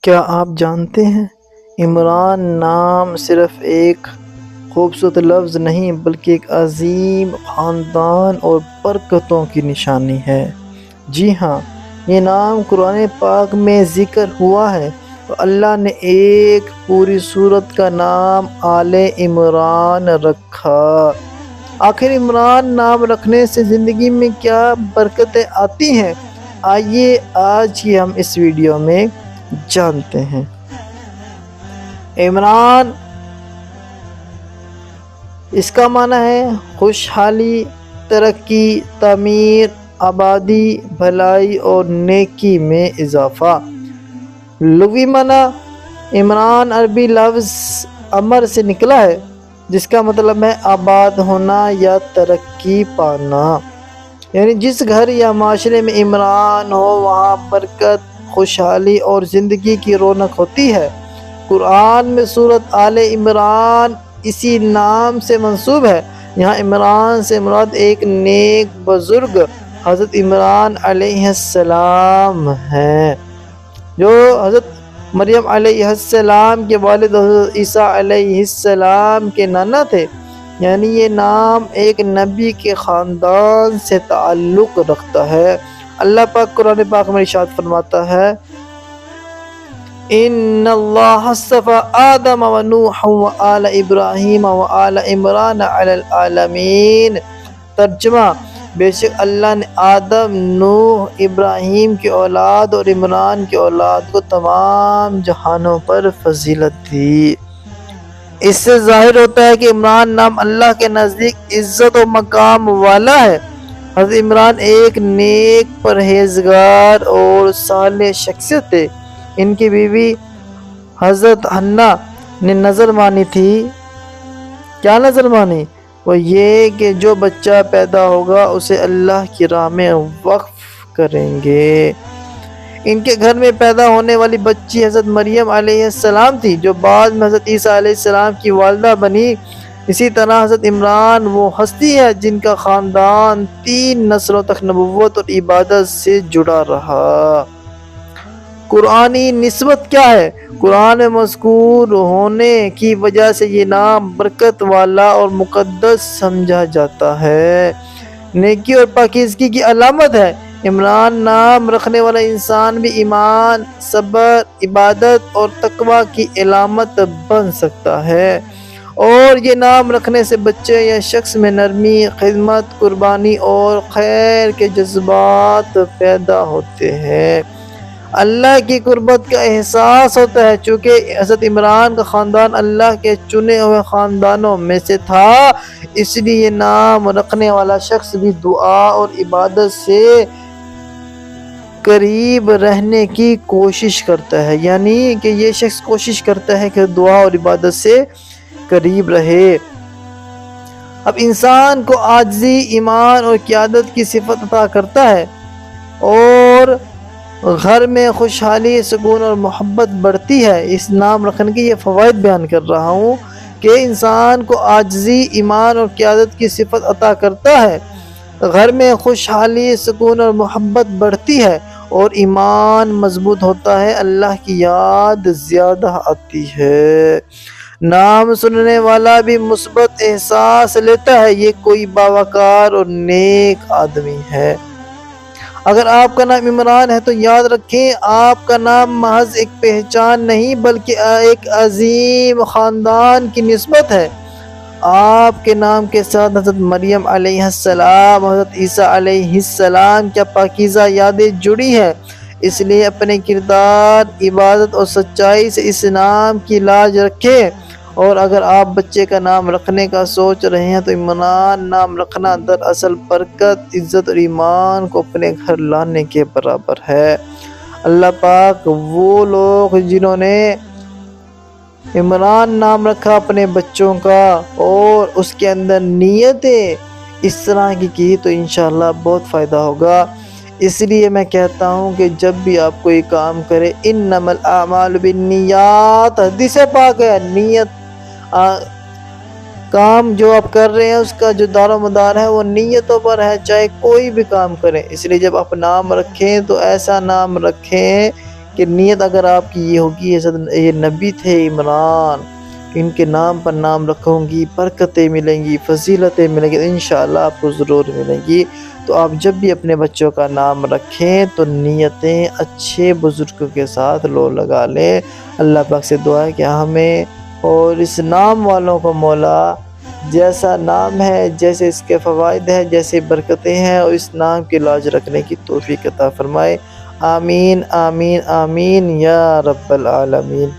کیا آپ جانتے ہیں عمران نام صرف ایک خوبصورت لفظ نہیں بلکہ ایک عظیم خاندان اور برکتوں کی نشانی ہے۔ جی ہاں، یہ نام قرآن پاک میں ذکر ہوا ہے اور اللہ نے ایک پوری سورت کا نام آل عمران رکھا۔ آخر عمران نام رکھنے سے زندگی میں کیا برکتیں آتی ہیں؟ آئیے آج کی ہم اس ویڈیو میں جانتے ہیں۔ عمران اس کا معنی ہے خوشحالی، ترقی، تعمیر، آبادی، بھلائی اور نیکی میں اضافہ۔ لغوی معنی عمران عربی لفظ عمر سے نکلا ہے جس کا مطلب ہے آباد ہونا یا ترقی پانا، یعنی جس گھر یا معاشرے میں عمران ہو وہاں برکت، خوشحالی اور زندگی کی رونق ہوتی ہے۔ قرآن میں سورۃ آل عمران اسی نام سے منسوب ہے۔ یہاں عمران سے مراد ایک نیک بزرگ حضرت عمران علیہ السلام ہیں، جو حضرت مریم علیہ السلام کے والد حضرت عیسیٰ علیہ السلام کے نانا تھے، یعنی یہ نام ایک نبی کے خاندان سے تعلق رکھتا ہے۔ اللہ پاک قرآن پاک میں ارشاد فرماتا ہے ان اللہ اصطفى آدم و نوح و آل ابراہیم و آل عمران علی العالمین۔ ترجمہ: بے شک اللہ نے آدم، نوح، ابراہیم کی اولاد اور عمران کی اولاد کو تمام جہانوں پر فضیلت دی۔ اس سے ظاہر ہوتا ہے کہ عمران نام اللہ کے نزدیک عزت و مقام والا ہے۔ حضرت عمران ایک نیک، پرہیزگار اور صالح شخصیت تھے۔ ان کی بیوی حضرت حنا نے نظر مانی تھی۔ کیا نظر مانی؟ وہ یہ کہ جو بچہ پیدا ہوگا اسے اللہ کی راہ میں وقف کریں گے۔ ان کے گھر میں پیدا ہونے والی بچی حضرت مریم علیہ السلام تھی، جو بعد میں حضرت عیسیٰ علیہ السلام کی والدہ بنی۔ اسی طرح حضرت عمران وہ ہستی ہے جن کا خاندان 3 نسلوں تک نبوت اور عبادت سے جڑا رہا۔ قرآنی نسبت کیا ہے؟ قرآن میں مذکور ہونے کی وجہ سے یہ نام برکت والا اور مقدس سمجھا جاتا ہے، نیکی اور پاکیزگی کی علامت ہے۔ عمران نام رکھنے والا انسان بھی ایمان، صبر، عبادت اور تقوی کی علامت بن سکتا ہے، اور یہ نام رکھنے سے بچے یا شخص میں نرمی، خدمت، قربانی اور خیر کے جذبات پیدا ہوتے ہیں۔ اللہ کی قربت کا احساس ہوتا ہے۔ چونکہ حضرت عمران کا خاندان اللہ کے چنے ہوئے خاندانوں میں سے تھا، اس لیے یہ نام رکھنے والا شخص بھی دعا اور عبادت سے قریب رہنے کی کوشش کرتا ہے، یعنی کہ یہ شخص کوشش کرتا ہے کہ دعا اور عبادت سے قریب رہے۔ اب انسان کو عاجزی، ایمان اور قیادت کی صفت عطا کرتا ہے، اور گھر میں خوشحالی، سکون اور محبت بڑھتی ہے۔ اس نام رکھنے کے یہ فوائد بیان کر رہا ہوں کہ انسان کو عاجزی، ایمان اور قیادت کی صفت عطا کرتا ہے، گھر میں خوشحالی، سکون اور محبت بڑھتی ہے، اور ایمان مضبوط ہوتا ہے، اللہ کی یاد زیادہ آتی ہے۔ نام سننے والا بھی مثبت احساس لیتا ہے، یہ کوئی باوقار اور نیک آدمی ہے۔ اگر آپ کا نام عمران ہے تو یاد رکھیں، آپ کا نام محض ایک پہچان نہیں بلکہ ایک عظیم خاندان کی نسبت ہے۔ آپ کے نام کے ساتھ حضرت مریم علیہ السلام، حضرت عیسیٰ علیہ السلام کی پاکیزہ یادیں جڑی ہیں، اس لیے اپنے کردار، عبادت اور سچائی سے اس نام کی لاج رکھیں۔ اور اگر آپ بچے کا نام رکھنے کا سوچ رہے ہیں تو عمران نام رکھنا دراصل برکت، عزت اور ایمان کو اپنے گھر لانے کے برابر ہے۔ اللہ پاک وہ لوگ جنہوں نے عمران نام رکھا اپنے بچوں کا اور اس کے اندر نیتیں اس طرح کی تو انشاءاللہ بہت فائدہ ہوگا۔ اس لیے میں کہتا ہوں کہ جب بھی آپ کوئی کام کرے، انما الاعمال بالنیات، حدیث پاک ہے، نیت کام جو آپ کر رہے ہیں اس کا جو دار و مدار ہے وہ نیتوں پر ہے، چاہے کوئی بھی کام کریں۔ اس لیے جب آپ نام رکھیں تو ایسا نام رکھیں کہ نیت اگر آپ کی یہ ہوگی، یہ نبی تھے عمران، ان کے نام پر نام رکھوں گی، برکتیں ملیں گی، فضیلتیں ملیں گی، انشاءاللہ آپ کو ضرور ملیں گی۔ تو آپ جب بھی اپنے بچوں کا نام رکھیں تو نیتیں اچھے بزرگوں کے ساتھ لگا لیں۔ اللہ پاک سے دعا ہے کہ ہمیں اور اس نام والوں کو مولا جیسا نام ہے، جیسے اس کے فوائد ہیں، جیسے برکتیں ہیں، اور اس نام کی لاج رکھنے کی توفیق عطا فرمائے۔ آمین آمین آمین یا رب العالمین۔